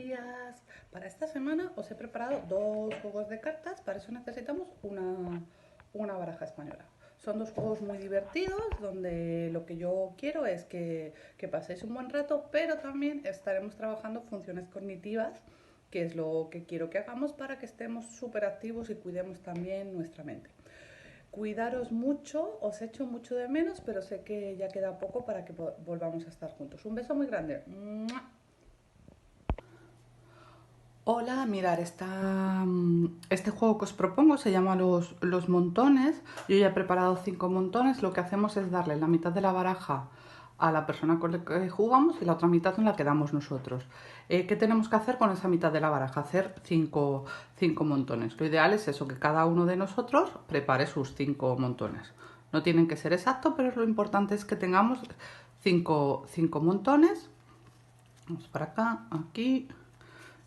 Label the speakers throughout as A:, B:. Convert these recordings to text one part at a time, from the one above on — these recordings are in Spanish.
A: días. Para esta semana os he preparado dos juegos de cartas, para eso necesitamos una baraja española. Son dos juegos muy divertidos, donde lo que yo quiero es que paséis un buen rato, pero también estaremos trabajando funciones cognitivas, que es lo que quiero que hagamos para que estemos súper activos y cuidemos también nuestra mente. Cuidaros mucho, os echo mucho de menos, pero sé que ya queda poco para que volvamos a estar juntos. Un beso muy grande. Hola, mirar, este juego que os propongo se llama los montones. Yo ya he preparado 5 montones. Lo que hacemos es darle la mitad de la baraja a la persona con la que jugamos y la otra mitad nos la quedamos nosotros. ¿Qué tenemos que hacer con esa mitad de la baraja? Hacer 5 montones. Lo ideal es eso, que cada uno de nosotros prepare sus 5 montones. No tienen que ser exactos, pero lo importante es que tengamos 5 montones. Vamos para acá, aquí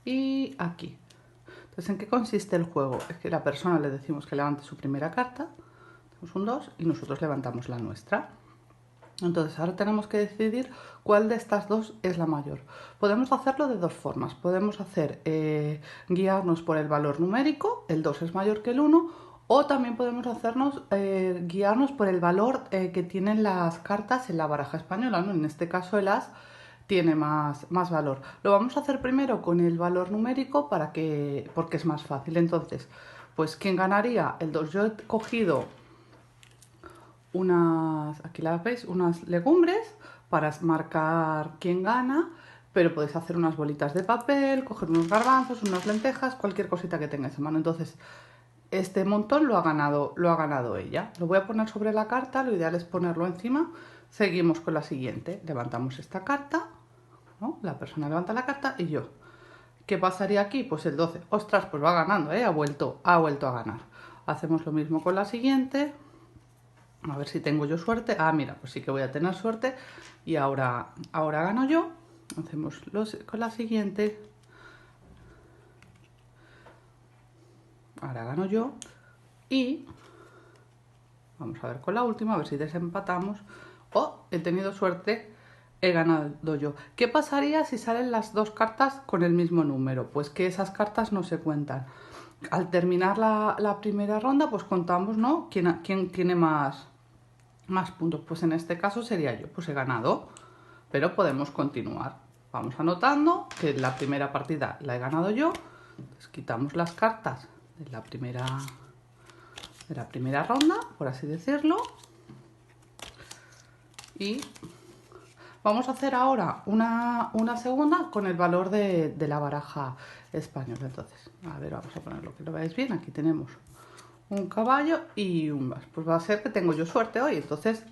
A: y aquí. Entonces, ¿en qué consiste el juego? Es que la persona le decimos que levante su primera carta, tenemos un 2 y nosotros levantamos la nuestra. Entonces, ahora tenemos que decidir cuál de estas dos es la mayor. Podemos hacerlo de dos formas. Podemos hacer guiarnos por el valor numérico, el 2 es mayor que el 1, o también podemos guiarnos por el valor que tienen las cartas en la baraja española, ¿no? En este caso el as tiene más valor. Lo vamos a hacer primero con el valor numérico porque es más fácil. Entonces, pues ¿quién ganaría? El 2. Yo he cogido aquí las veis, unas legumbres para marcar quién gana, pero podéis hacer unas bolitas de papel, coger unos garbanzos, unas lentejas, cualquier cosita que tengáis en mano. Entonces, este montón lo ha ganado ella. Lo voy a poner sobre la carta, lo ideal es ponerlo encima. Seguimos con la siguiente. Levantamos esta carta, ¿no? La persona levanta la carta y yo. ¿Qué pasaría aquí? Pues el 12. Ostras, pues va ganando, ¿eh? Ha vuelto a ganar. Hacemos lo mismo con la siguiente. A ver si tengo yo suerte. Ah, mira, pues sí que voy a tener suerte. Y ahora gano yo. Hacemos con la siguiente. Ahora gano yo. Y vamos a ver con la última, a ver si desempatamos. Oh, he tenido suerte, he ganado yo. ¿Qué pasaría si salen las dos cartas con el mismo número? Pues que esas cartas no se cuentan. Al terminar la primera ronda, pues contamos, ¿no? ¿Quién tiene más puntos? Pues en este caso sería yo, pues he ganado, pero podemos continuar. Vamos anotando que la primera partida la he ganado yo. Entonces quitamos las cartas de la primera ronda, por así decirlo. Y vamos a hacer ahora una segunda con el valor de la baraja española. Entonces, a ver, vamos a ponerlo que lo veáis bien. Aquí tenemos un caballo y un as. Pues va a ser que tengo yo suerte hoy, entonces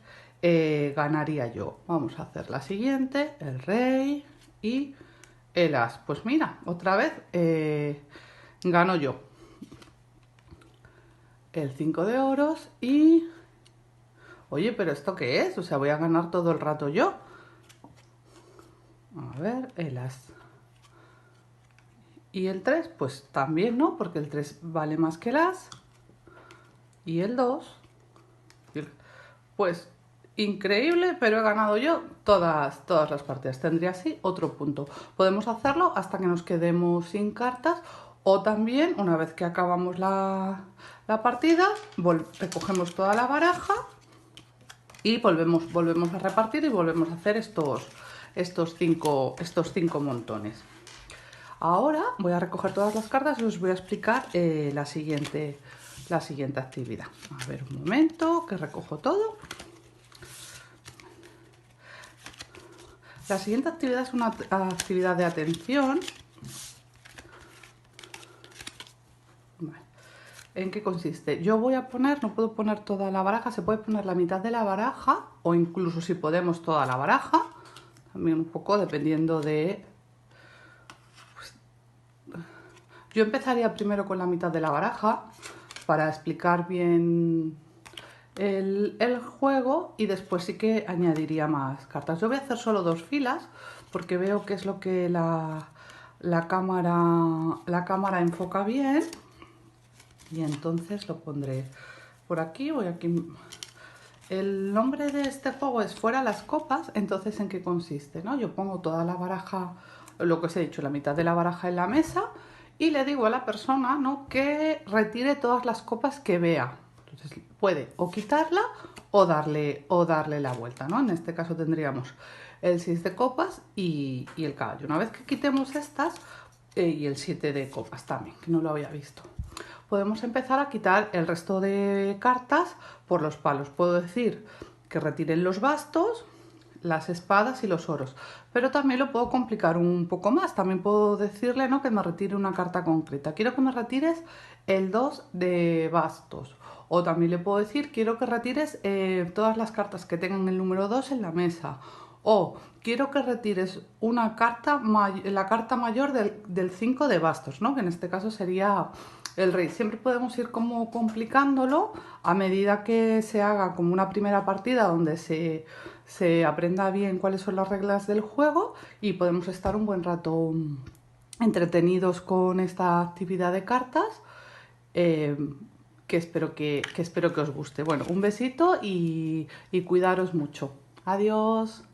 A: ganaría yo. Vamos a hacer la siguiente, el rey y el as. Pues mira, otra vez gano yo. El 5 de oros y... Oye, ¿pero esto qué es? O sea, voy a ganar todo el rato yo. A ver, el as. Y el 3, pues también no, porque el 3 vale más que el as. Y el 2, pues increíble, pero he ganado yo todas las partidas. Tendría así otro punto. Podemos hacerlo hasta que nos quedemos sin cartas, o también, una vez que acabamos la partida, recogemos toda la baraja y volvemos a repartir y volvemos a hacer estos cinco montones. Ahora voy a recoger todas las cartas y os voy a explicar la siguiente actividad. A ver, un momento, que recojo todo. La siguiente actividad es una actividad de atención. Vale. ¿En qué consiste? Yo voy a poner, no puedo poner toda la baraja, se puede poner la mitad de la baraja o incluso si podemos toda la baraja. También un poco dependiendo de... Yo empezaría primero con la mitad de la baraja para explicar bien el juego y después sí que añadiría más cartas. Yo voy a hacer solo 2 filas porque veo que es lo que la cámara enfoca bien y entonces lo pondré por aquí. Voy aquí. El nombre de este juego es Fuera las copas. Entonces, ¿en qué consiste, no? Yo pongo toda la baraja lo que os he dicho, la mitad de la baraja en la mesa y le digo a la persona, ¿no?, que retire todas las copas que vea. Entonces puede o quitarla o darle la vuelta, ¿no? En este caso tendríamos el 6 de copas y el caballo. Una vez que quitemos estas, y el 7 de copas también, que no lo había visto, podemos empezar a quitar el resto de cartas por los palos. Puedo decir que retiren los bastos, las espadas y los oros, pero también lo puedo complicar un poco más. También puedo decirle, ¿no?, que me retire una carta concreta. Quiero que me retires el 2 de bastos. O también le puedo decir, quiero que retires todas las cartas que tengan el número 2 en la mesa. O quiero que retires una carta, la carta mayor del 5 de bastos, ¿no?, que en este caso sería el rey. Siempre podemos ir como complicándolo a medida que se haga como una primera partida donde se aprenda bien cuáles son las reglas del juego y podemos estar un buen rato entretenidos con esta actividad de cartas, eh, que espero que os guste. Bueno, un besito y cuidaros mucho. Adiós.